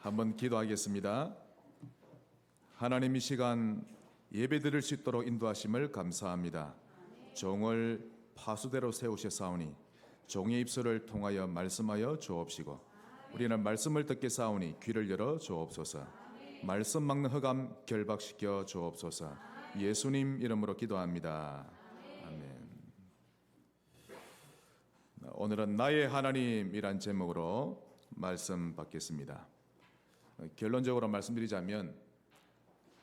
한번 기도하겠습니다. 하나님, 이 시간 예배 드릴 수 있도록 인도하심을 감사합니다. 종을 파수대로 세우셨사오니 종의 입술을 통하여 말씀하여 주옵시고 우리는 말씀을 듣게 사오니 귀를 열어 주옵소서. 말씀 막는 흑암 결박시켜 주옵소서. 예수님 이름으로 기도합니다. 아멘. 오늘은 나의 하나님이란 제목으로 말씀 받겠습니다. 결론적으로 말씀드리자면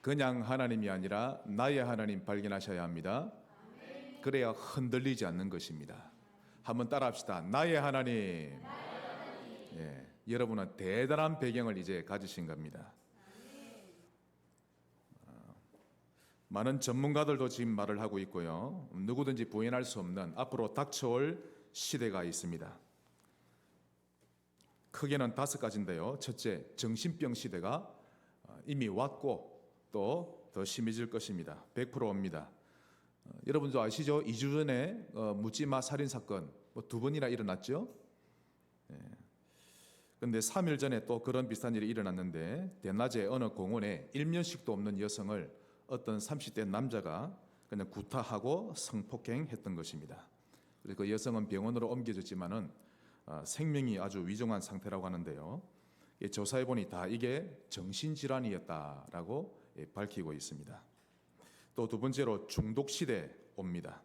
그냥 하나님이 아니라 나의 하나님 발견하셔야 합니다. 그래야 흔들리지 않는 것입니다. 한번 따라합시다. 나의 하나님. 예, 여러분은 대단한 배경을 이제 가지신 겁니다. 많은 전문가들도 지금 말을 하고 있고요. 누구든지 부인할 수 없는 앞으로 닥쳐올 시대가 있습니다. 크게는 5가지인데요. 첫째, 정신병 시대가 이미 왔고 또 더 심해질 것입니다. 100% 옵니다. 여러분도 아시죠? 2주 전에 묻지마 살인사건 2번이나 일어났죠? 그런데 3일 전에 또 그런 비슷한 일이 일어났는데 대낮에 어느 공원에 일면식도 없는 여성을 어떤 30대 남자가 그냥 구타하고 성폭행했던 것입니다. 그래서 그 여성은 병원으로 옮겨졌지만은 생명이 아주 위중한 상태라고 하는데요. 조사해보니 다 이게 정신질환이었다라고 밝히고 있습니다. 또 2번째로 중독시대 옵니다.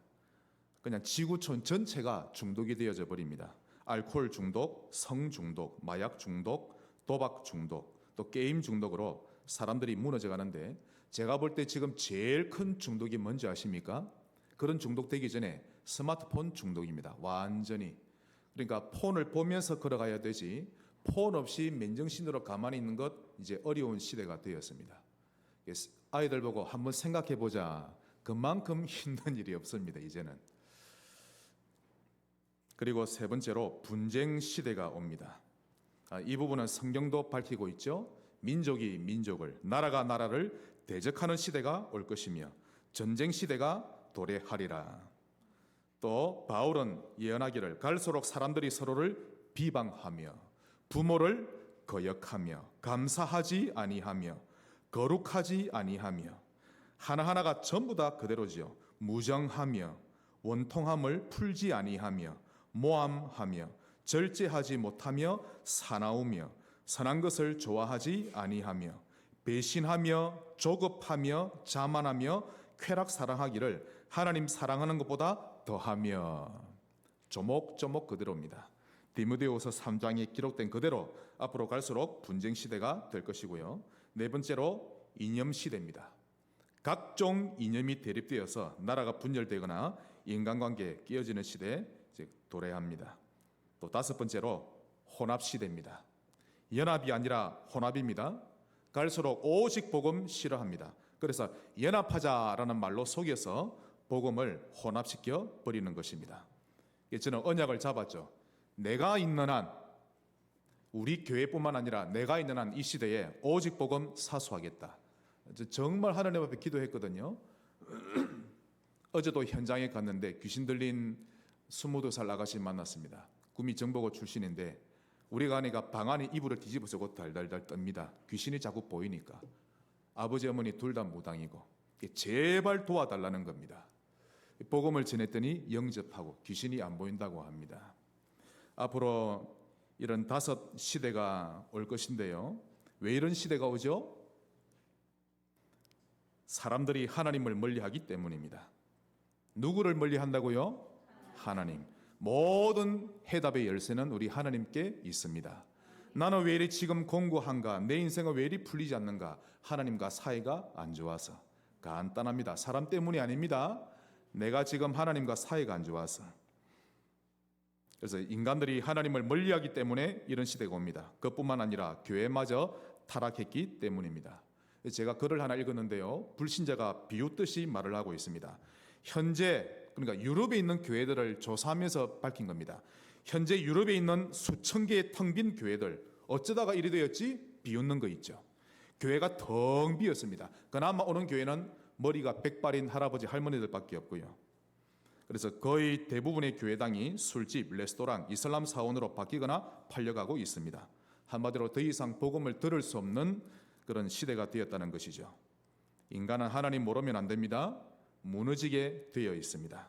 그냥 지구촌 전체가 중독이 되어져 버립니다. 알코올 중독, 성 중독, 마약 중독, 도박 중독, 또 게임 중독으로 사람들이 무너져 가는데 제가 볼 때 지금 제일 큰 중독이 뭔지 아십니까? 그런 중독 되기 전에 스마트폰 중독입니다. 완전히. 그러니까 폰을 보면서 걸어가야 되지 폰 없이 맨정신으로 가만히 있는 것 이제 어려운 시대가 되었습니다. 아이들 보고 한번 생각해 보자. 그만큼 힘든 일이 없습니다. 이제는. 그리고 3번째로 분쟁 시대가 옵니다. 이 부분은 성경도 밝히고 있죠. 민족이 민족을, 나라가 나라를 대적하는 시대가 올 것이며 전쟁 시대가 도래하리라. 또 바울은 예언하기를 갈수록 사람들이 서로를 비방하며 부모를 거역하며 감사하지 아니하며 거룩하지 아니하며 하나하나가 전부 다 그대로지요. 무정하며 원통함을 풀지 아니하며 모함하며 절제하지 못하며 사나우며 선한 것을 좋아하지 아니하며 배신하며 조급하며 자만하며 쾌락 사랑하기를 하나님 사랑하는 것보다 더하며 조목조목 그대로입니다. 디모데후서 3장에 기록된 그대로 앞으로 갈수록 분쟁 시대가 될 것이고요. 4번째로 이념 시대입니다. 각종 이념이 대립되어서 나라가 분열되거나 인간관계에 끼어지는 시대에 도래합니다. 또 5번째로 혼합 시대입니다. 연합이 아니라 혼합입니다. 갈수록 오직 복음 싫어합니다. 그래서 연합하자라는 말로 속여서 복음을 혼합시켜 버리는 것입니다. 저는 언약을 잡았죠. 내가 있는 한, 우리 교회뿐만 아니라 내가 있는 한 이 시대에 오직 복음 사수하겠다. 정말 하나님 앞에 기도했거든요. 어제도 현장에 갔는데 귀신 들린 22살 아가씨 만났습니다. 구미 정보고 출신인데 우리가 아내가 방 안에 이불을 뒤집어쓰고 달달달 떱니다. 귀신이 자꾸 보이니까. 아버지 어머니 둘 다 무당이고 제발 도와달라는 겁니다. 복음을 전했더니 영접하고 귀신이 안 보인다고 합니다. 앞으로 이런 5 시대가 올 것인데요. 왜 이런 시대가 오죠? 사람들이 하나님을 멀리하기 때문입니다. 누구를 멀리한다고요? 하나님. 모든 해답의 열쇠는 우리 하나님께 있습니다. 나는 왜 이리 지금 공고한가? 내 인생은 왜 이리 풀리지 않는가? 하나님과 사이가 안 좋아서. 간단합니다. 사람 때문이 아닙니다. 내가 지금 하나님과 사이가 안 좋아서. 그래서 인간들이 하나님을 멀리하기 때문에 이런 시대가 옵니다. 그뿐만 아니라 교회마저 타락했기 때문입니다. 제가 글을 하나 읽었는데요. 불신자가 비웃듯이 말을 하고 있습니다. 현재 그러니까 유럽에 있는 교회들을 조사하면서 밝힌 겁니다. 현재 유럽에 있는 수천 개의 텅 빈 교회들 어쩌다가 이리 되었지? 비웃는 거 있죠. 교회가 텅 비었습니다. 그나마 오는 교회는 머리가 백발인 할아버지 할머니들밖에 없고요. 그래서 거의 대부분의 교회당이 술집, 레스토랑, 이슬람 사원으로 바뀌거나 팔려가고 있습니다. 한마디로 더 이상 복음을 들을 수 없는 그런 시대가 되었다는 것이죠. 인간은 하나님 모르면 안 됩니다. 무너지게 되어 있습니다.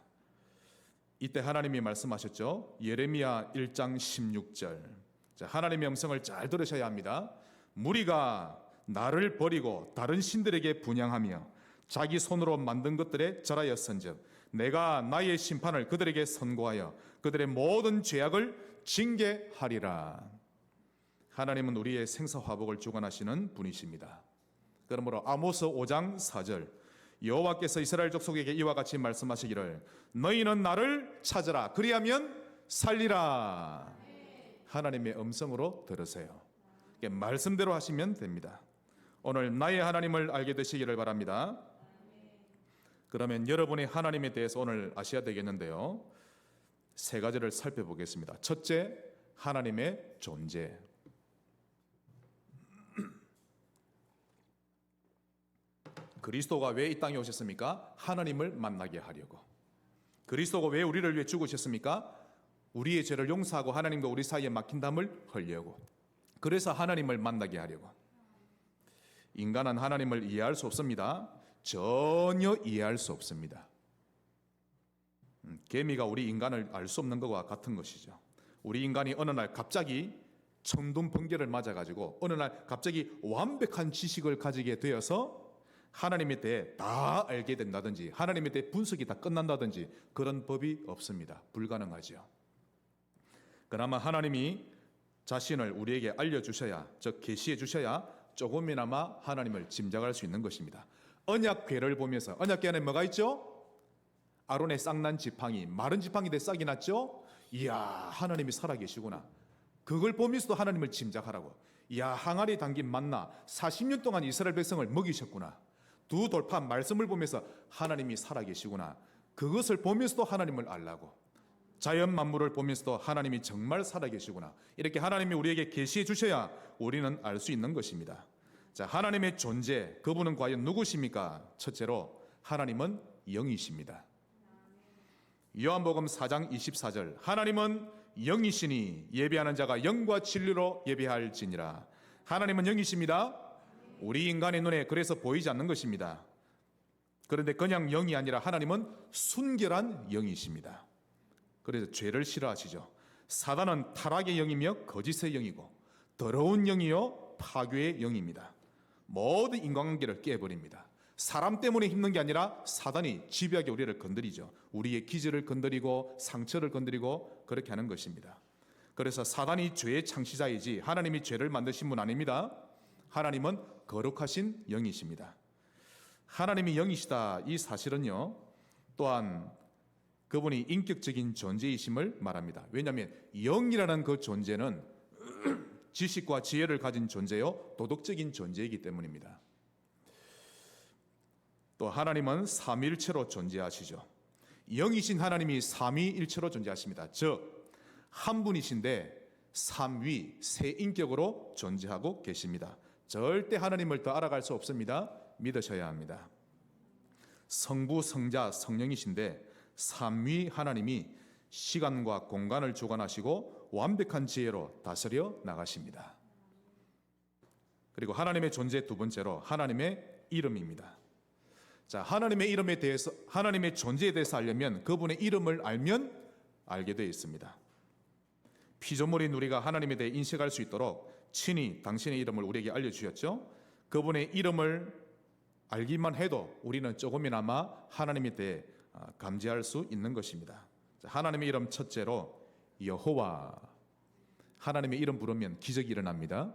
이때 하나님이 말씀하셨죠. 예레미야 1장 16절. 자, 하나님의 음성을 잘 들으셔야 합니다. 무리가 나를 버리고 다른 신들에게 분향하며 자기 손으로 만든 것들에 절하였은즉 내가 나의 심판을 그들에게 선고하여 그들의 모든 죄악을 징계하리라. 하나님은 우리의 생사화복을 주관하시는 분이십니다. 그러므로 아모스 5장 4절 여호와께서 이스라엘 족속에게 이와 같이 말씀하시기를 너희는 나를 찾으라 그리하면 살리라. 하나님의 음성으로 들으세요. 말씀대로 하시면 됩니다. 오늘 나의 하나님을 알게 되시기를 바랍니다. 그러면 여러분이 하나님에 대해서 오늘 아셔야 되겠는데요. 세 가지를 살펴보겠습니다. 첫째, 하나님의 존재. 그리스도가 왜 이 땅에 오셨습니까? 하나님을 만나게 하려고. 그리스도가 왜 우리를 위해 죽으셨습니까? 우리의 죄를 용서하고 하나님과 우리 사이에 막힌 담을 헐려고. 그래서 하나님을 만나게 하려고. 인간은 하나님을 이해할 수 없습니다. 전혀 이해할 수 없습니다. 개미가 우리 인간을 알 수 없는 것과 같은 것이죠. 우리 인간이 어느 날 갑자기 천둥 번개를 맞아가지고 어느 날 갑자기 완벽한 지식을 가지게 되어서 하나님에 대해 다 알게 된다든지 하나님에 대해 분석이 다 끝난다든지 그런 법이 없습니다. 불가능하죠. 그나마 하나님이 자신을 우리에게 알려주셔야, 즉 계시해 주셔야 조금이나마 하나님을 짐작할 수 있는 것입니다. 언약궤를 보면서, 언약궤 안에 뭐가 있죠? 아론의 싹난 지팡이, 마른 지팡이 대 싹이 났죠? 이야, 하나님이 살아계시구나. 그걸 보면서도 하나님을 짐작하라고. 이야, 항아리에 담긴 만나 40년 동안 이스라엘 백성을 먹이셨구나. 두 돌판 말씀을 보면서 하나님이 살아계시구나. 그것을 보면서도 하나님을 알라고. 자연 만물을 보면서도 하나님이 정말 살아계시구나. 이렇게 하나님이 우리에게 계시해 주셔야 우리는 알 수 있는 것입니다. 자, 하나님의 존재, 그분은 과연 누구십니까? 첫째로 하나님은 영이십니다. 요한복음 4장 24절 하나님은 영이시니 예배하는 자가 영과 진리로 예배할지니라. 하나님은 영이십니다. 우리 인간의 눈에 그래서 보이지 않는 것입니다. 그런데 그냥 영이 아니라 하나님은 순결한 영이십니다. 그래서 죄를 싫어하시죠. 사단은 타락의 영이며 거짓의 영이고 더러운 영이요 파괴의 영입니다. 모든 인간관계를 깨버립니다. 사람 때문에 힘든 게 아니라 사단이 집요하게 우리를 건드리죠. 우리의 기질을 건드리고 상처를 건드리고 그렇게 하는 것입니다. 그래서 사단이 죄의 창시자이지 하나님이 죄를 만드신 분 아닙니다. 하나님은 거룩하신 영이십니다. 하나님이 영이시다 이 사실은요 또한 그분이 인격적인 존재이심을 말합니다. 왜냐하면 영이라는 그 존재는 지식과 지혜를 가진 존재요 도덕적인 존재이기 때문입니다. 또 하나님은 삼위일체로 존재하시죠. 영이신 하나님이 삼위일체로 존재하십니다. 즉 한 분이신데 삼위 세 인격으로 존재하고 계십니다. 절대 하나님을 더 알아갈 수 없습니다. 믿으셔야 합니다. 성부, 성자, 성령이신데 삼위 하나님이 시간과 공간을 주관하시고 완벽한 지혜로 다스려 나가십니다. 그리고 하나님의 존재 두 번째로 하나님의 이름입니다. 자, 하나님의 이름에 대해서, 하나님의 존재에 대해서 알려면 그분의 이름을 알면 알게 되어 있습니다. 피조물인 우리가 하나님에 대해 인식할 수 있도록 친히 당신의 이름을 우리에게 알려주셨죠. 그분의 이름을 알기만 해도 우리는 조금이나마 하나님에 대해 감지할 수 있는 것입니다. 자, 하나님의 이름 첫째로 여호와. 하나님의 이름 부르면 기적이 일어납니다.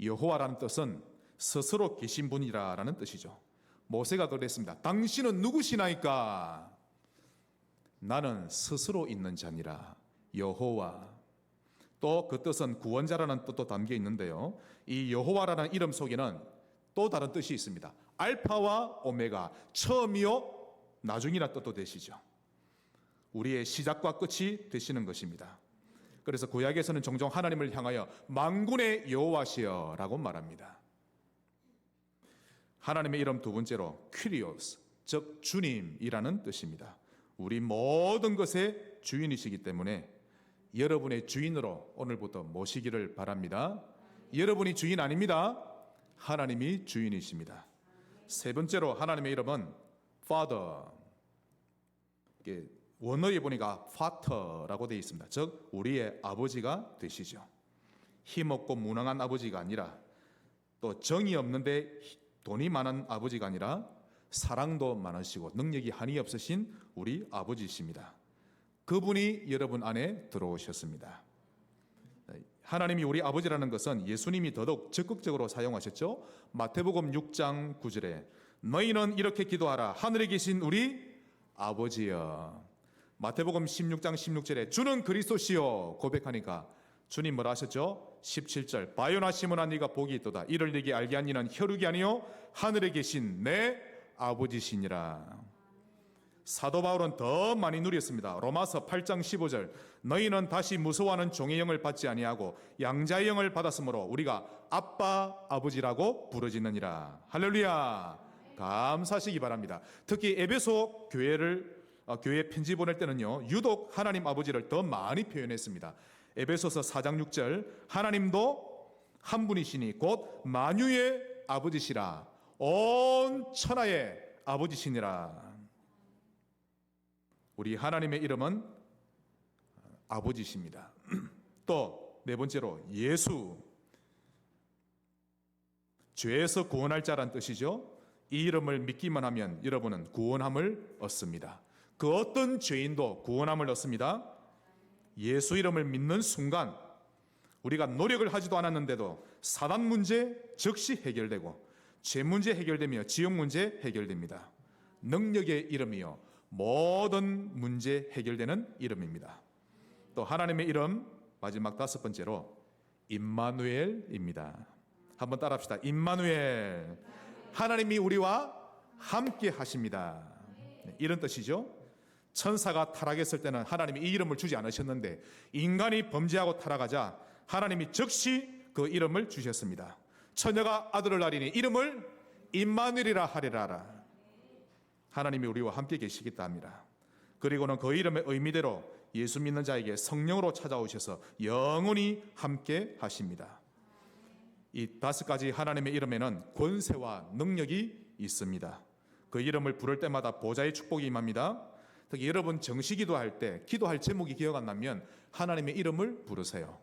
여호와라는 뜻은 스스로 계신 분이라는 뜻이죠. 모세가 그랬습니다. 당신은 누구시나이까? 나는 스스로 있는 자니라. 여호와. 또 그 뜻은 구원자라는 뜻도 담겨 있는데요. 이 여호와라는 이름 속에는 또 다른 뜻이 있습니다. 알파와 오메가, 처음이요 나중이라 뜻도 되시죠. 우리의 시작과 끝이 되시는 것입니다. 그래서 구약에서는 종종 하나님을 향하여 만군의 여호와시여라고 말합니다. 하나님의 이름 두 번째로 퀴리오스, 즉 주님이라는 뜻입니다. 우리 모든 것의 주인이시기 때문에 여러분의 주인으로 오늘부터 모시기를 바랍니다. 여러분이 주인 아닙니다. 하나님이 주인이십니다. 세 번째로 하나님의 이름은 Father. 이게 원어에 보니까 Father라고 되어 있습니다. 즉 우리의 아버지가 되시죠. 힘없고 무능한 아버지가 아니라, 또 정이 없는데 돈이 많은 아버지가 아니라 사랑도 많으시고 능력이 한이 없으신 우리 아버지이십니다. 그분이 여러분 안에 들어오셨습니다. 하나님이 우리 아버지라는 것은 예수님이 더더욱 적극적으로 사용하셨죠. 마태복음 6장 9절에 너희는 이렇게 기도하라. 하늘에 계신 우리 아버지여. 마태복음 16장 16절에 주는 그리스도시요 고백하니까 주님 뭐라 하셨죠? 17절 바요나 시몬아 네가 복이 있도다. 이를 네게 알게 한 이는 혈육이 아니요 하늘에 계신 내 아버지시니라. 사도 바울은 더 많이 누렸습니다. 로마서 8장 15절 너희는 다시 무서워하는 종의 영을 받지 아니하고 양자의 영을 받았으므로 우리가 아빠 아버지라고 부르짖느니라. 할렐루야. 감사하시기 바랍니다. 특히 에베소 교회 편지 보낼 때는요 유독 하나님 아버지를 더 많이 표현했습니다. 에베소서 4장 6절 하나님도 한 분이시니 곧 만유의 아버지시라. 온 천하의 아버지시니라. 우리 하나님의 이름은 아버지십니다. 또 네 번째로 예수, 죄에서 구원할 자란 뜻이죠. 이 이름을 믿기만 하면 여러분은 구원함을 얻습니다. 그 어떤 죄인도 구원함을 얻습니다. 예수 이름을 믿는 순간 우리가 노력을 하지도 않았는데도 사단 문제 즉시 해결되고 죄 문제 해결되며 지옥 문제 해결됩니다. 능력의 이름이요 모든 문제 해결되는 이름입니다. 또 하나님의 이름 마지막 다섯 번째로 임마누엘입니다. 한번 따라합시다. 임마누엘. 하나님이 우리와 함께 하십니다. 이런 뜻이죠. 천사가 타락했을 때는 하나님이 이 이름을 주지 않으셨는데 인간이 범죄하고 타락하자 하나님이 즉시 그 이름을 주셨습니다. 처녀가 아들을 낳으리니 이름을 임마누엘이라 하리라. 하나님이 우리와 함께 계시겠다 합니다. 그리고는 그 이름의 의미대로 예수 믿는 자에게 성령으로 찾아오셔서 영원히 함께 하십니다. 이 다섯 가지 하나님의 이름에는 권세와 능력이 있습니다. 그 이름을 부를 때마다 보좌의 축복이 임합니다. 특히 여러분 정시기도할 때 기도할 제목이 기억 안 나면 하나님의 이름을 부르세요.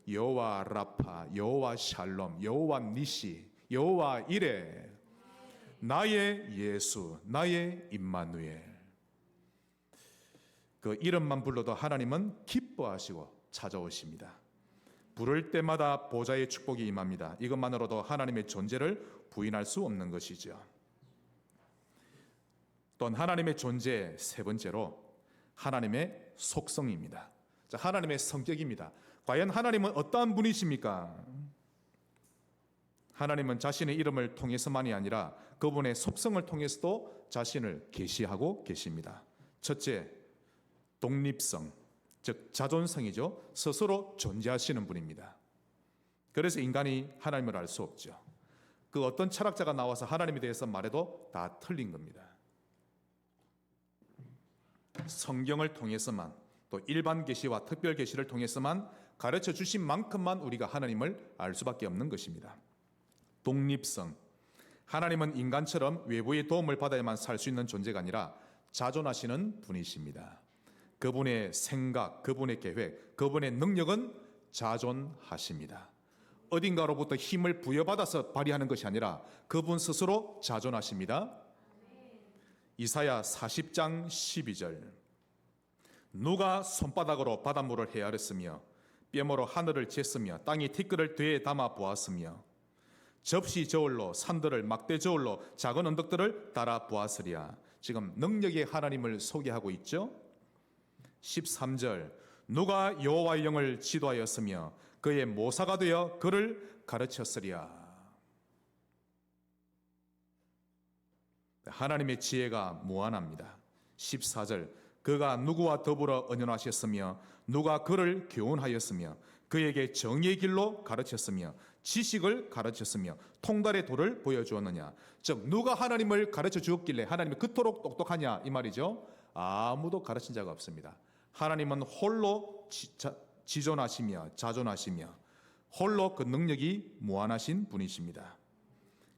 여호와 라파, 여호와 샬롬, 여호와 니시, 여호와 이레, 나의 예수, 나의 임마누엘. 그 이름만 불러도 하나님은 기뻐하시고 찾아오십니다. 부를 때마다 보좌의 축복이 임합니다. 이것만으로도 하나님의 존재를 부인할 수 없는 것이죠. 또 하나님의 존재 세 번째로 하나님의 속성입니다. 자, 하나님의 성격입니다. 과연 하나님은 어떠한 분이십니까? 하나님은 자신의 이름을 통해서만이 아니라 그분의 속성을 통해서도 자신을 계시하고 계십니다. 첫째, 독립성, 즉 자존성이죠. 스스로 존재하시는 분입니다. 그래서 인간이 하나님을 알 수 없죠. 그 어떤 철학자가 나와서 하나님에 대해서 말해도 다 틀린 겁니다. 성경을 통해서만, 또 일반 계시와 특별 계시를 통해서만 가르쳐 주신 만큼만 우리가 하나님을 알 수밖에 없는 것입니다. 독립성, 하나님은 인간처럼 외부의 도움을 받아야만 살 수 있는 존재가 아니라 자존하시는 분이십니다. 그분의 생각, 그분의 계획, 그분의 능력은 자존하십니다. 어딘가로부터 힘을 부여받아서 발휘하는 것이 아니라 그분 스스로 자존하십니다. 이사야 40장 12절 누가 손바닥으로 바닷물을 헤아렸으며 뼘으로 하늘을 쟀으며 땅이 티끌을 되에 담아 보았으며 접시 저울로 산들을 막대 저울로 작은 언덕들을 달아 보았으리야. 지금 능력의 하나님을 소개하고 있죠. 13절 누가 여호와의 영을 지도하였으며 그의 모사가 되어 그를 가르쳤으리야. 하나님의 지혜가 무한합니다. 14절 그가 누구와 더불어 언연하셨으며 누가 그를 교훈하였으며 그에게 정의의 길로 가르쳤으며 지식을 가르쳤으며 통달의 도를 보여주었느냐. 즉 누가 하나님을 가르쳐 주었길래 하나님이 그토록 똑똑하냐 이 말이죠. 아무도 가르친 자가 없습니다. 하나님은 홀로 지존하시며 자존하시며 홀로 그 능력이 무한하신 분이십니다.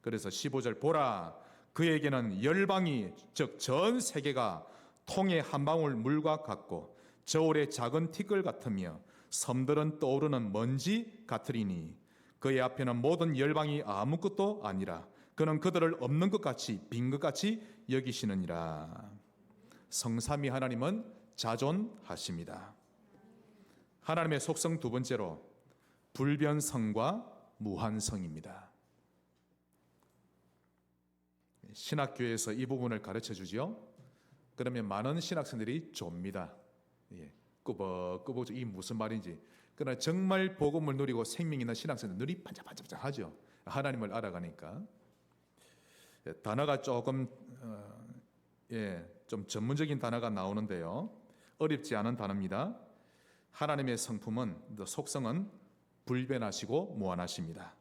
그래서 15절 보라 그에게는 열방이 즉 전 세계가 통의 한 방울 물과 같고 저울의 작은 티끌 같으며 섬들은 떠오르는 먼지 같으리니 그의 앞에는 모든 열방이 아무것도 아니라 그는 그들을 없는 것 같이 빈 것 같이 여기시느니라. 성삼위 하나님은 자존하십니다. 하나님의 속성 두 번째로 불변성과 무한성입니다. 신학교에서 이 부분을 가르쳐 주죠. 그러면 많은 신학생들이 좁니다. 꾸벅꾸벅 이 무슨 말인지. 그러나 정말 복음을 누리고 생명 있는 신학생들 눈이 반짝반짝하죠. 하나님을 알아가니까. 단어가 조금 좀 전문적인 단어가 나오는데요. 어렵지 않은 단어입니다. 하나님의 성품은 속성은 불변하시고 무한하십니다.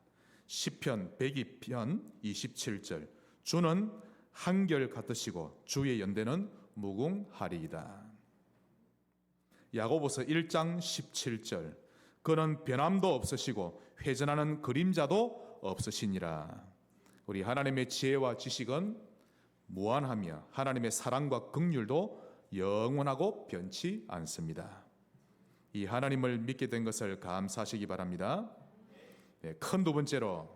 시편 102편 27절 주는 한결 같으시고 주의 연대는 무궁하리이다. 야고보서 1장 17절 그는 변함도 없으시고 회전하는 그림자도 없으시니라. 우리 하나님의 지혜와 지식은 무한하며 하나님의 사랑과 긍휼도 영원하고 변치 않습니다. 이 하나님을 믿게 된 것을 감사하시기 바랍니다. 큰 두 번째로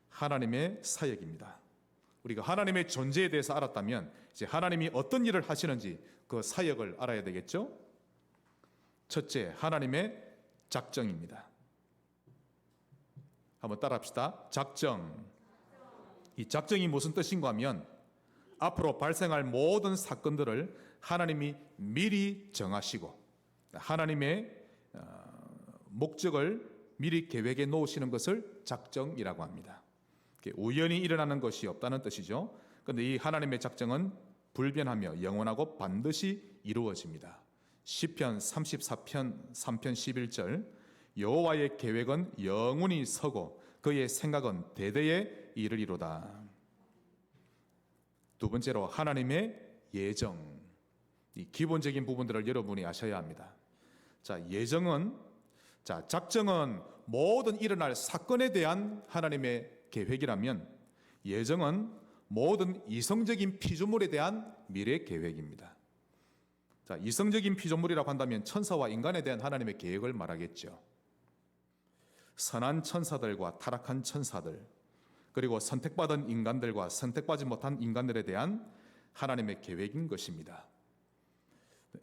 하나님의 사역입니다. 우리가 하나님의 존재에 대해서 알았다면 이제 하나님이 어떤 일을 하시는지 그 사역을 알아야 되겠죠. 첫째, 하나님의 작정입니다. 한번 따라합시다. 작정. 이 작정이 무슨 뜻인가 하면 앞으로 발생할 모든 사건들을 하나님이 미리 정하시고 하나님의 목적을 미리 계획해 놓으시는 것을 작정이라고 합니다. 우연히 일어나는 것이 없다는 뜻이죠. 그런데 이 하나님의 작정은 불변하며 영원하고 반드시 이루어집니다. 시편 34편 3편 11절 여호와의 계획은 영원히 서고 그의 생각은 대대에 이르리로다. 두 번째로 하나님의 예정. 이 기본적인 부분들을 여러분이 아셔야 합니다. 작정은 모든 일어날 사건에 대한 하나님의 계획이라면 예정은 모든 이성적인 피조물에 대한 미래 계획입니다. 이성적인 피조물이라고 한다면 천사와 인간에 대한 하나님의 계획을 말하겠죠. 선한 천사들과 타락한 천사들, 그리고 선택받은 인간들과 선택받지 못한 인간들에 대한 하나님의 계획인 것입니다.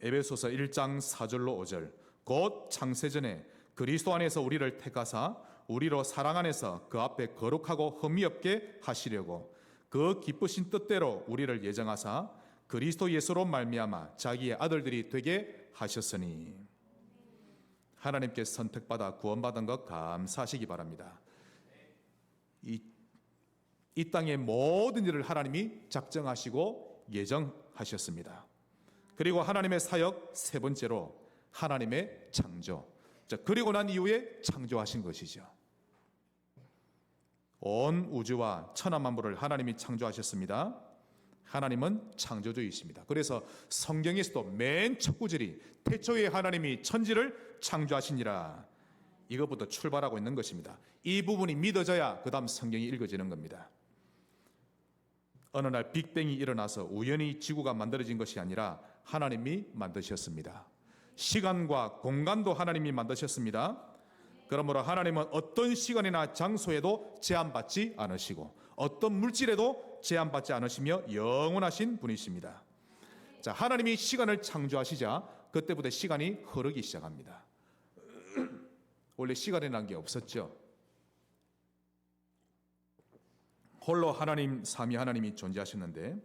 에베소서 1장 4절로 5절 곧 창세전에 그리스도 안에서 우리를 택하사 우리로 사랑 안에서 그 앞에 거룩하고 흠이 없게 하시려고 그 기쁘신 뜻대로 우리를 예정하사 그리스도 예수로 말미암아 자기의 아들들이 되게 하셨으니. 하나님께 선택받아 구원받은 것 감사하시기 바랍니다. 이 땅의 모든 일을 하나님이 작정하시고 예정하셨습니다. 그리고 하나님의 사역 세 번째로 하나님의 창조. 그리고 난 이후에 창조하신 것이죠. 온 우주와 천하 만물을 하나님이 창조하셨습니다. 하나님은 창조주이십니다. 그래서 성경에서도 맨 첫 구절이 태초에 하나님이 천지를 창조하시니라. 이것부터 출발하고 있는 것입니다. 이 부분이 믿어져야 그 다음 성경이 읽어지는 겁니다. 어느 날 빅뱅이 일어나서 우연히 지구가 만들어진 것이 아니라 하나님이 만드셨습니다. 시간과 공간도 하나님이 만드셨습니다. 그러므로 하나님은 어떤 시간이나 장소에도 제한받지 않으시고 어떤 물질에도 제한받지 않으시며 영원하신 분이십니다. 하나님이 시간을 창조하시자 그때부터 시간이 흐르기 시작합니다. 원래 시간이라는 게 없었죠. 홀로 하나님 삼위 하나님이 존재하셨는데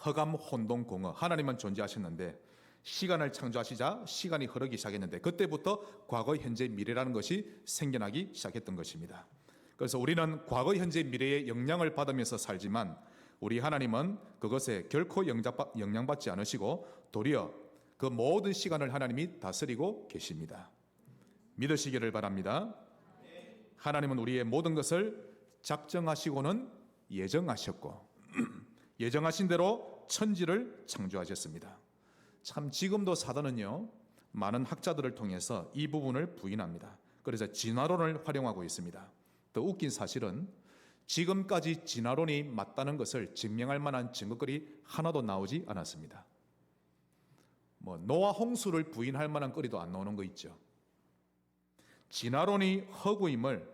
허감 혼동 공허 하나님만 존재하셨는데 시간을 창조하시자 시간이 흐르기 시작했는데 그때부터 과거 현재 미래라는 것이 생겨나기 시작했던 것입니다. 그래서 우리는 과거 현재 미래의 영향을 받으면서 살지만 우리 하나님은 그것에 결코 영향받지 않으시고 도리어 그 모든 시간을 하나님이 다스리고 계십니다. 믿으시기를 바랍니다. 하나님은 우리의 모든 것을 작정하시고는 예정하셨고 예정하신 대로 천지를 창조하셨습니다. 참 지금도 사단은요 많은 학자들을 통해서 이 부분을 부인합니다. 그래서 진화론을 활용하고 있습니다. 더 웃긴 사실은 지금까지 진화론이 맞다는 것을 증명할 만한 증거거리 하나도 나오지 않았습니다. 노아 홍수를 부인할 만한 거리도 안 나오는 거 있죠. 진화론이 허구임을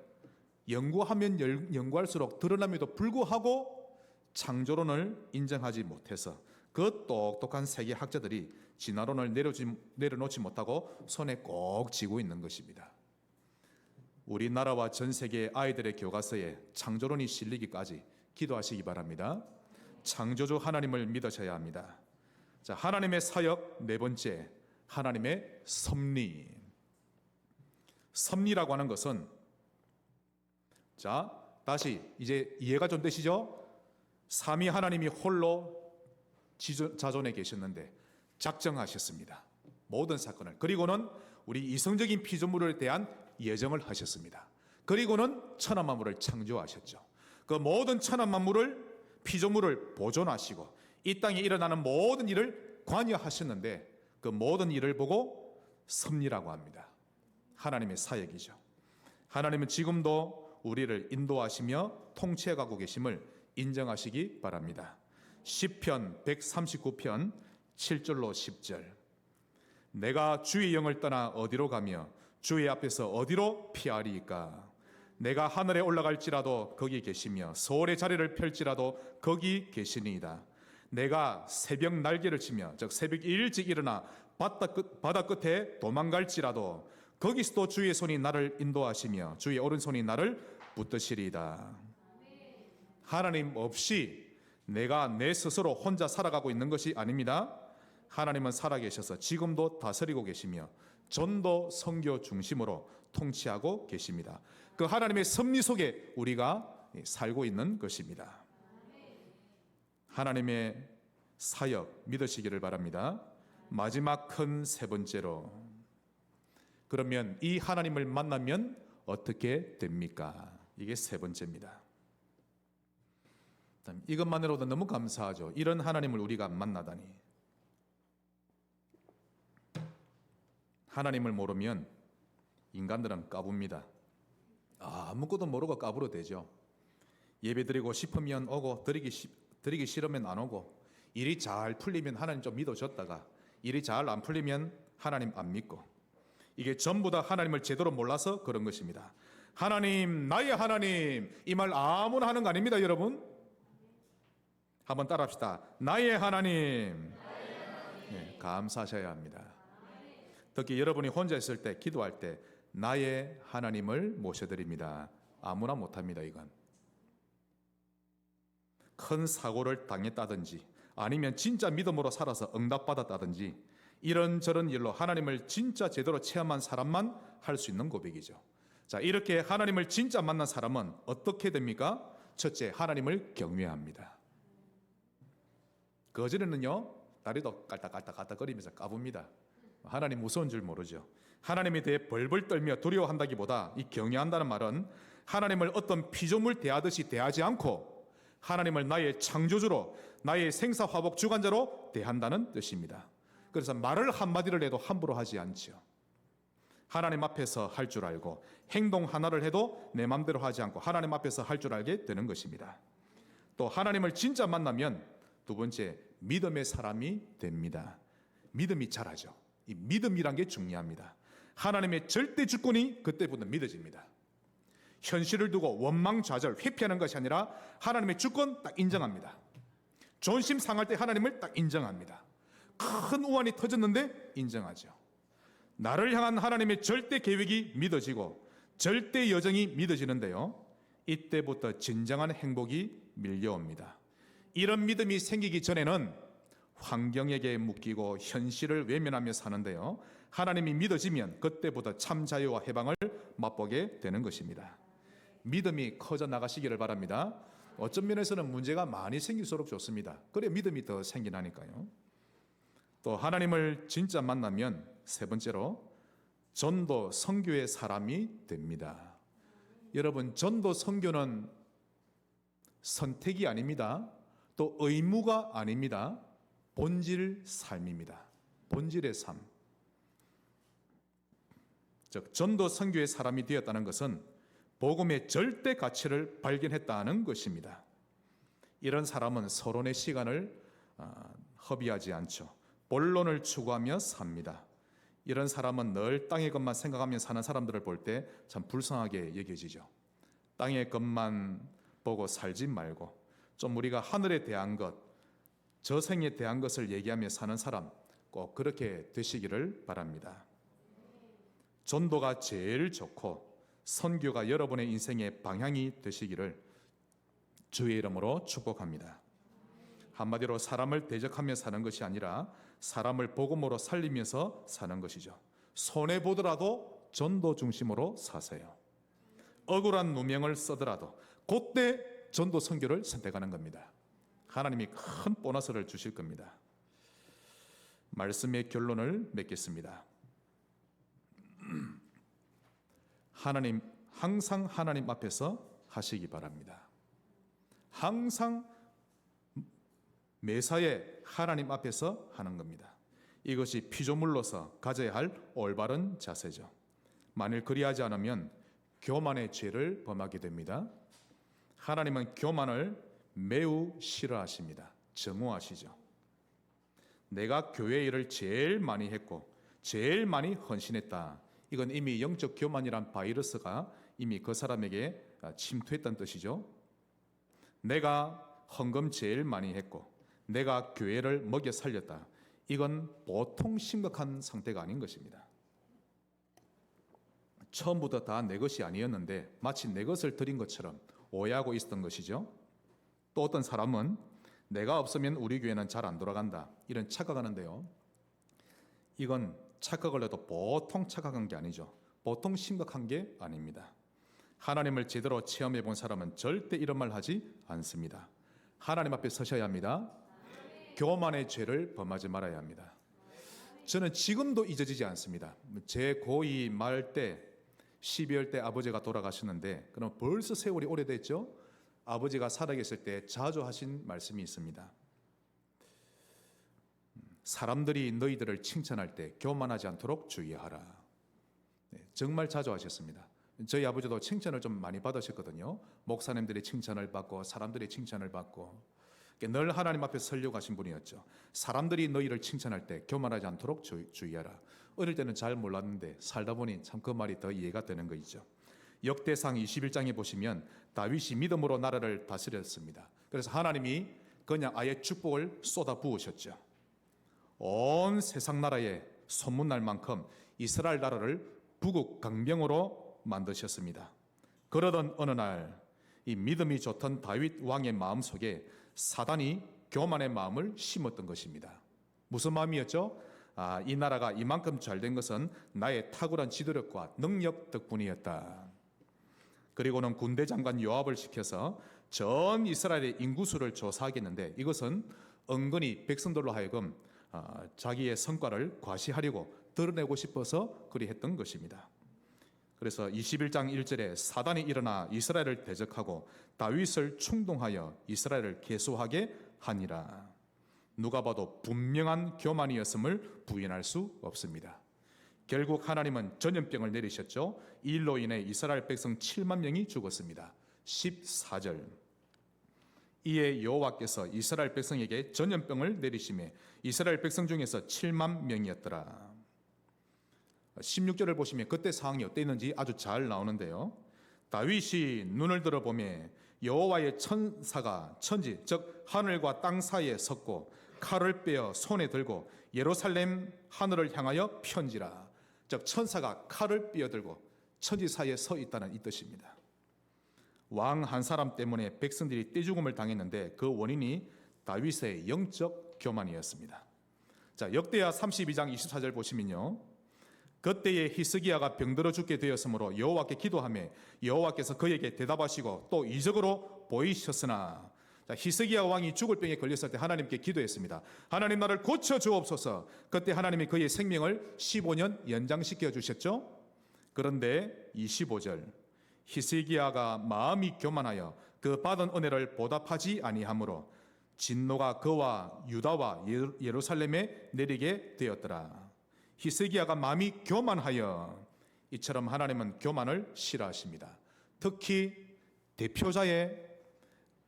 연구하면 연구할수록 드러남에도 불구하고 창조론을 인정하지 못해서 그 똑똑한 세계 학자들이 진화론을 내려놓지 못하고 손에 꼭 쥐고 있는 것입니다. 우리나라와 전 세계 아이들의 교과서에 창조론이 실리기까지 기도하시기 바랍니다. 창조주 하나님을 믿으셔야 합니다. 자, 하나님의 사역 네 번째, 하나님의 섭리. 섭리라고 하는 것은, 자, 다시 이제 이해가 좀 되시죠? 삼위 하나님이 홀로 자존해 계셨는데 작정하셨습니다. 모든 사건을. 그리고는 우리 이성적인 피조물에 대한 예정을 하셨습니다. 그리고는 천하 만물을 창조하셨죠. 그 모든 천하 만물을, 피조물을 보존하시고 이 땅에 일어나는 모든 일을 관여하셨는데 그 모든 일을 보고 섭리라고 합니다. 하나님의 사역이죠. 하나님은 지금도 우리를 인도하시며 통치해가고 계심을 인정하시기 바랍니다. 시편 139편 7절로 10절. 내가 주의 영을 떠나 어디로 가며 주의 앞에서 어디로 피하리이까? 내가 하늘에 올라갈지라도 거기 계시며 서울의 자리를 펼지라도 거기 계시니이다. 내가 새벽 날개를 치며 즉 새벽 일찍 일어나 바다 끝에 도망갈지라도 거기서도 주의 손이 나를 인도하시며 주의 오른손이 나를 붙드시리이다. 하나님 없이 내가 내 스스로 혼자 살아가고 있는 것이 아닙니다. 하나님은 살아계셔서 지금도 다스리고 계시며 전도 선교 중심으로 통치하고 계십니다. 그 하나님의 섭리 속에 우리가 살고 있는 것입니다. 하나님의 사역 믿으시기를 바랍니다. 마지막 큰 세 번째로, 그러면 이 하나님을 만나면 어떻게 됩니까? 이게 세 번째입니다. 이것만으로도 너무 감사하죠. 이런 하나님을 우리가 만나다니. 하나님을 모르면 인간들은 까붑니다. 아무것도 모르고 까불어도 되죠. 예배드리고 싶으면 오고 드리기 싫으면 안 오고, 일이 잘 풀리면 하나님 좀 믿어줬다가 일이 잘 안 풀리면 하나님 안 믿고, 이게 전부 다 하나님을 제대로 몰라서 그런 것입니다. 하나님, 나의 하나님, 이 말 아무나 하는 거 아닙니다, 여러분. 한번 따라합시다. 나의 하나님. 네, 감사하셔야 합니다. 특히 여러분이 혼자 있을 때, 기도할 때 나의 하나님을 모셔드립니다. 아무나 못합니다. 이건 큰 사고를 당했다든지 아니면 진짜 믿음으로 살아서 응답받았다든지 이런저런 일로 하나님을 진짜 제대로 체험한 사람만 할 수 있는 고백이죠. 자, 이렇게 하나님을 진짜 만난 사람은 어떻게 됩니까? 첫째, 하나님을 경외합니다. 그전에는요, 다리도 깔딱깔딱거리면서 까붑니다. 하나님 무서운 줄 모르죠. 하나님에 대해 벌벌 떨며 두려워한다기보다 이 경외한다는 말은 하나님을 어떤 피조물 대하듯이 대하지 않고 하나님을 나의 창조주로, 나의 생사화복 주관자로 대한다는 뜻입니다. 그래서 말을 한마디를 해도 함부로 하지 않죠. 하나님 앞에서 할 줄 알고 행동 하나를 해도 내 마음대로 하지 않고 하나님 앞에서 할 줄 알게 되는 것입니다. 또 하나님을 진짜 만나면 두 번째, 믿음의 사람이 됩니다. 믿음이 자라죠. 이 믿음이란 게 중요합니다. 하나님의 절대 주권이 그때부터 믿어집니다. 현실을 두고 원망좌절, 회피하는 것이 아니라 하나님의 주권 딱 인정합니다. 존심 상할 때 하나님을 딱 인정합니다. 큰 우환이 터졌는데 인정하죠. 나를 향한 하나님의 절대 계획이 믿어지고 절대 여정이 믿어지는데요, 이때부터 진정한 행복이 밀려옵니다. 이런 믿음이 생기기 전에는 환경에게 묶이고 현실을 외면하며 사는데요, 하나님이 믿어지면 그때부터 참 자유와 해방을 맛보게 되는 것입니다. 믿음이 커져 나가시기를 바랍니다. 어떤 면에서는 문제가 많이 생길수록 좋습니다. 그래 믿음이 더 생기나니까요. 또 하나님을 진짜 만나면 세 번째로 전도 선교의 사람이 됩니다. 여러분, 전도 선교는 선택이 아닙니다. 또 의무가 아닙니다. 본질 삶입니다. 본질의 삶. 즉 전도 선교의 사람이 되었다는 것은 복음의 절대 가치를 발견했다는 것입니다. 이런 사람은 서론의 시간을 허비하지 않죠. 본론을 추구하며 삽니다. 이런 사람은 늘 땅의 것만 생각하며 사는 사람들을 볼 때 참 불쌍하게 여겨지죠. 땅의 것만 보고 살지 말고 좀 우리가 하늘에 대한 것, 저생에 대한 것을 얘기하며 사는 사람 꼭 그렇게 되시기를 바랍니다. 전도가 제일 좋고 선교가 여러분의 인생의 방향이 되시기를 주의 이름으로 축복합니다. 한마디로 사람을 대적하며 사는 것이 아니라 사람을 복음으로 살리면서 사는 것이죠. 손해보더라도 전도 중심으로 사세요. 억울한 누명을 쓰더라도 그때 전도 선교를 선택하는 겁니다. 하나님이 큰 보너스를 주실 겁니다. 말씀의 결론을 맺겠습니다. 항상 하나님 앞에서 하시기 바랍니다. 항상 매사에 하나님 앞에서 하는 겁니다. 이것이 피조물로서 가져야 할 올바른 자세죠. 만일 그리하지 않으면 교만의 죄를 범하게 됩니다. 하나님은 교만을 매우 싫어하십니다. 증오하시죠. 내가 교회 일을 제일 많이 했고 제일 많이 헌신했다. 이건 이미 영적 교만이란 바이러스가 이미 그 사람에게 침투했다는 뜻이죠. 내가 헌금 제일 많이 했고 내가 교회를 먹여 살렸다. 이건 보통 심각한 상태가 아닌 것입니다. 처음부터 다 내 것이 아니었는데 마치 내 것을 드린 것처럼 오해하고 있었던 것이죠. 또 어떤 사람은 내가 없으면 우리 교회는 잘 안 돌아간다. 이런 착각하는데요. 이건 착각을 해도 보통 착각한 게 아니죠. 보통 심각한 게 아닙니다. 하나님을 제대로 체험해 본 사람은 절대 이런 말 하지 않습니다. 하나님 앞에 서셔야 합니다. 교만의 죄를 범하지 말아야 합니다. 저는 지금도 잊어지지 않습니다. 제 고2 말 때 12월 때 아버지가 돌아가셨는데 그럼 벌써 세월이 오래됐죠. 아버지가 살아계실 때 자주 하신 말씀이 있습니다. 사람들이 너희들을 칭찬할 때 교만하지 않도록 주의하라. 정말 자주 하셨습니다. 저희 아버지도 칭찬을 좀 많이 받으셨거든요. 목사님들의 칭찬을 받고 사람들의 칭찬을 받고 늘 하나님 앞에 서려고 하신 분이었죠. 사람들이 너희를 칭찬할 때 교만하지 않도록 주의하라. 어릴 때는 잘 몰랐는데 살다 보니 참 그 말이 더 이해가 되는 거죠. 역대상 21장에 보시면 다윗이 믿음으로 나라를 다스렸습니다. 그래서 하나님이 그냥 아예 축복을 쏟아 부으셨죠. 온 세상 나라에 소문날 만큼 이스라엘 나라를 부국 강병으로 만드셨습니다. 그러던 어느 날 이 믿음이 좋던 다윗 왕의 마음속에 사단이 교만의 마음을 심었던 것입니다. 무슨 마음이었죠? 이 나라가 이만큼 잘된 것은 나의 탁월한 지도력과 능력 덕분이었다. 그리고는 군대 장관 요압을 시켜서 전 이스라엘의 인구수를 조사하겠는데 이것은 은근히 백성들로 하여금 자기의 성과를 과시하려고 드러내고 싶어서 그리 했던 것입니다. 그래서 21장 1절에 사단이 일어나 이스라엘을 대적하고 다윗을 충동하여 이스라엘을 계수하게 하니라. 누가 봐도 분명한 교만이었음을 부인할 수 없습니다. 결국 하나님은 전염병을 내리셨죠. 이 일로 인해 이스라엘 백성 7만 명이 죽었습니다. 14절 이에 여호와께서 이스라엘 백성에게 전염병을 내리심에 이스라엘 백성 중에서 7만 명이었더라. 16절을 보시면 그때 상황이 어땠는지 아주 잘 나오는데요. 다윗이 눈을 들어보매 여호와의 천사가 천지 즉 하늘과 땅 사이에 섰고 칼을 빼어 손에 들고 예루살렘 하늘을 향하여 편지라. 즉 천사가 칼을 빼어들고 천지 사이에 서 있다는 이 뜻입니다. 왕 한 사람 때문에 백성들이 떼죽음을 당했는데 그 원인이 다윗의 영적 교만이었습니다. 자, 역대하 32장 24절 보시면요. 그때에 히스기야가 병들어 죽게 되었으므로 여호와께 기도하며 여호와께서 그에게 대답하시고 또 이적으로 보이셨으나 히스기야 왕이 죽을 병에 걸렸을 때 하나님께 기도했습니다. 하나님 나를 고쳐 주옵소서. 그때 하나님이 그의 생명을 15년 연장시켜 주셨죠. 그런데 25절 히스기야가 마음이 교만하여 그 받은 은혜를 보답하지 아니하므로 진노가 그와 유다와 예루살렘에 내리게 되었더라. 히스기야가 마음이 교만하여 이처럼 하나님은 교만을 싫어하십니다. 특히 대표자의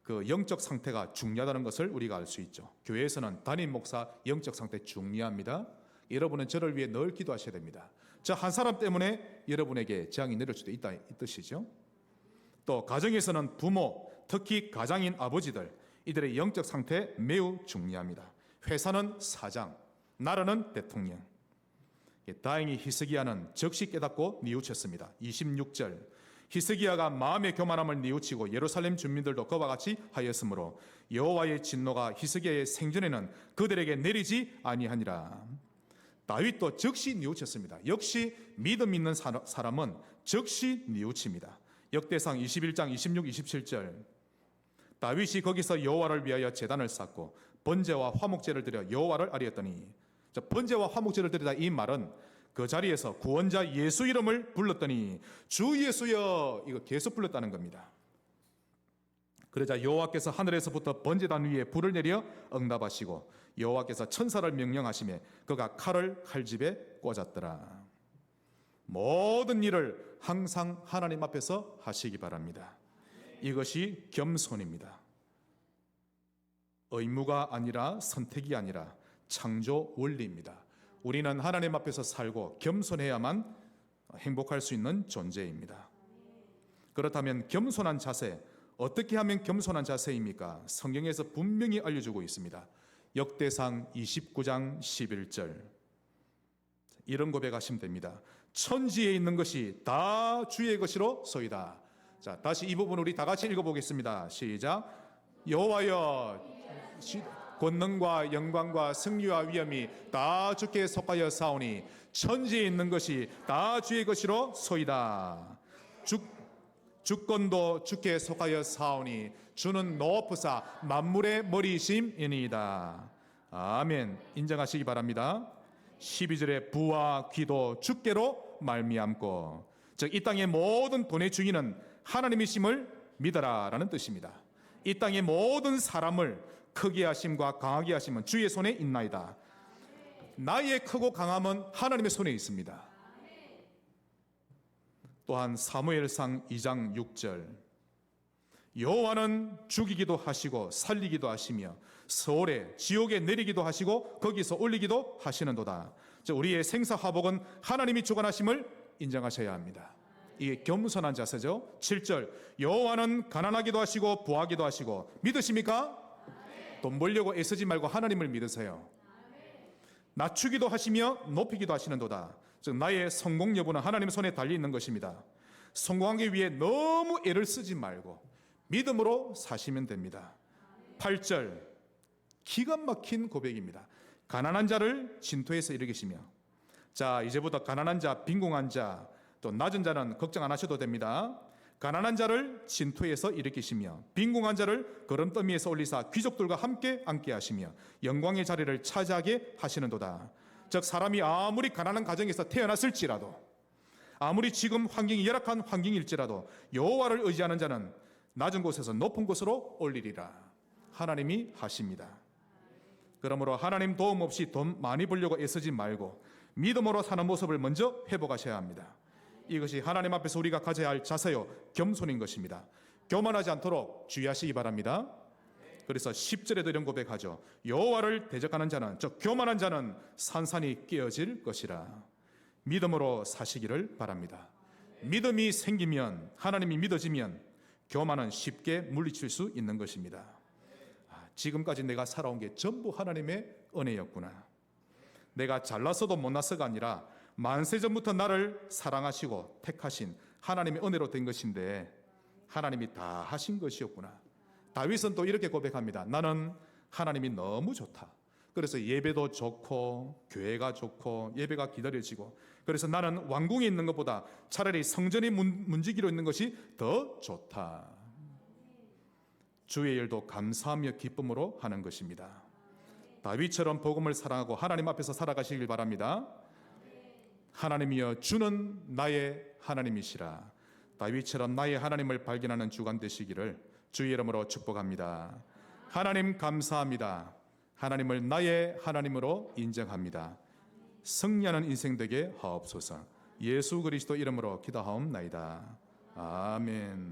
그 영적 상태가 중요하다는 것을 우리가 알 수 있죠. 교회에서는 담임 목사 영적 상태 중요합니다. 여러분은 저를 위해 늘 기도하셔야 됩니다. 저 한 사람 때문에 여러분에게 재앙이 내릴 수도 있다, 이 뜻이죠. 또 가정에서는 부모, 특히 가장인 아버지들, 이들의 영적 상태 매우 중요합니다. 회사는 사장, 나라는 대통령. 다행히 히스기야는 즉시 깨닫고 뉘우쳤습니다. 26절, 히스기야가 마음의 교만함을 뉘우치고 예루살렘 주민들도 그와 같이 하였으므로 여호와의 진노가 히스기야의 생전에는 그들에게 내리지 아니하니라. 다윗도 즉시 뉘우쳤습니다. 역시 믿음 있는 사람은 즉시 뉘우칩니다. 역대상 21장 26, 27절, 다윗이 거기서 여호와를 위하여 제단을 쌓고 번제와 화목제를 드려 여호와를 아뢰었더니, 번제와 화목제를 드리다, 이 말은 그 자리에서 구원자 예수 이름을 불렀더니 주 예수여, 이거 계속 불렀다는 겁니다. 그러자 여호와께서 하늘에서부터 번제단 위에 불을 내려 응답하시고 여호와께서 천사를 명령하시매 그가 칼을 칼집에 꽂았더라. 모든 일을 항상 하나님 앞에서 하시기 바랍니다. 이것이 겸손입니다. 의무가 아니라 선택이 아니라 창조 원리입니다. 우리는 하나님 앞에서 살고 겸손해야만 행복할 수 있는 존재입니다. 그렇다면 겸손한 자세, 어떻게 하면 겸손한 자세입니까? 성경에서 분명히 알려주고 있습니다. 역대상 29장 11절, 이런 고백하시면 됩니다. 천지에 있는 것이 다 주의 것이로 소이다. 자, 다시 이 부분 우리 다 같이 읽어보겠습니다. 시작. 여호와여, 권능과 영광과 승리와 위엄이 다 주께 속하여 사오니 천지에 있는 것이 다 주의 것이로 소이다. 주권도 주께 속하여 사오니 주는 높으사 만물의 머리이심이니이다. 아멘. 인정하시기 바랍니다. 12절에 부와 귀도 주께로 말미암고, 즉 이 땅의 모든 돈의 주인은 하나님이심을 믿어라 라는 뜻입니다. 이 땅의 모든 사람을 크게 하심과 강하게 하심은 주의 손에 있나이다. 나의 크고 강함은 하나님의 손에 있습니다. 또한 사무엘상 2장 6절, 여호와는 죽이기도 하시고 살리기도 하시며 서울에 지옥에 내리기도 하시고 거기서 올리기도 하시는도다. 즉 우리의 생사화복은 하나님이 주관하심을 인정하셔야 합니다. 이게 겸손한 자세죠. 7절, 여호와는 가난하기도 하시고 부하기도 하시고 믿으십니까? 돈 벌려고 애쓰지 말고 하나님을 믿으세요. 낮추기도 하시며 높이기도 하시는도다. 즉 나의 성공 여부는 하나님 손에 달려 있는 것입니다. 성공하기 위해 너무 애를 쓰지 말고 믿음으로 사시면 됩니다. 8절, 기가 막힌 고백입니다. 가난한 자를 진토에서 일으키시며, 자 이제부터 가난한 자, 빈궁한 자, 또 낮은 자는 걱정 안 하셔도 됩니다. 가난한 자를 진토에서 일으키시며 빈궁한 자를 거름더미에서 올리사 귀족들과 함께 앉게 하시며 영광의 자리를 차지하게 하시는도다. 즉 사람이 아무리 가난한 가정에서 태어났을지라도, 아무리 지금 환경이 열악한 환경일지라도 여호와를 의지하는 자는 낮은 곳에서 높은 곳으로 올리리라. 하나님이 하십니다. 그러므로 하나님 도움 없이 돈 많이 벌려고 애쓰지 말고 믿음으로 사는 모습을 먼저 회복하셔야 합니다. 이것이 하나님 앞에서 우리가 가져야 할 자세요, 겸손인 것입니다. 교만하지 않도록 주의하시기 바랍니다. 그래서 10절에도 이런 고백하죠. 여호와를 대적하는 자는, 즉 교만한 자는 산산이 깨어질 것이라. 믿음으로 사시기를 바랍니다. 믿음이 생기면, 하나님이 믿어지면 교만은 쉽게 물리칠 수 있는 것입니다. 지금까지 내가 살아온 게 전부 하나님의 은혜였구나. 내가 잘났어도 못났어가 아니라 만세전부터 나를 사랑하시고 택하신 하나님의 은혜로 된 것인데 하나님이 다 하신 것이었구나. 다윗은 또 이렇게 고백합니다. 나는 하나님이 너무 좋다. 그래서 예배도 좋고 교회가 좋고 예배가 기다려지고, 그래서 나는 왕궁에 있는 것보다 차라리 성전의 문지기로 있는 것이 더 좋다. 주의 일도 감사하며 기쁨으로 하는 것입니다. 다윗처럼 복음을 사랑하고 하나님 앞에서 살아가시길 바랍니다. 하나님이여 주는 나의 하나님이시라. 다윗처럼 나의 하나님을 발견하는 주간 되시기를 주의 이름으로 축복합니다. 하나님 감사합니다. 하나님을 나의 하나님으로 인정합니다. 승리하는 인생 되게 하옵소서. 예수 그리스도 이름으로 기도하옵나이다. 아멘.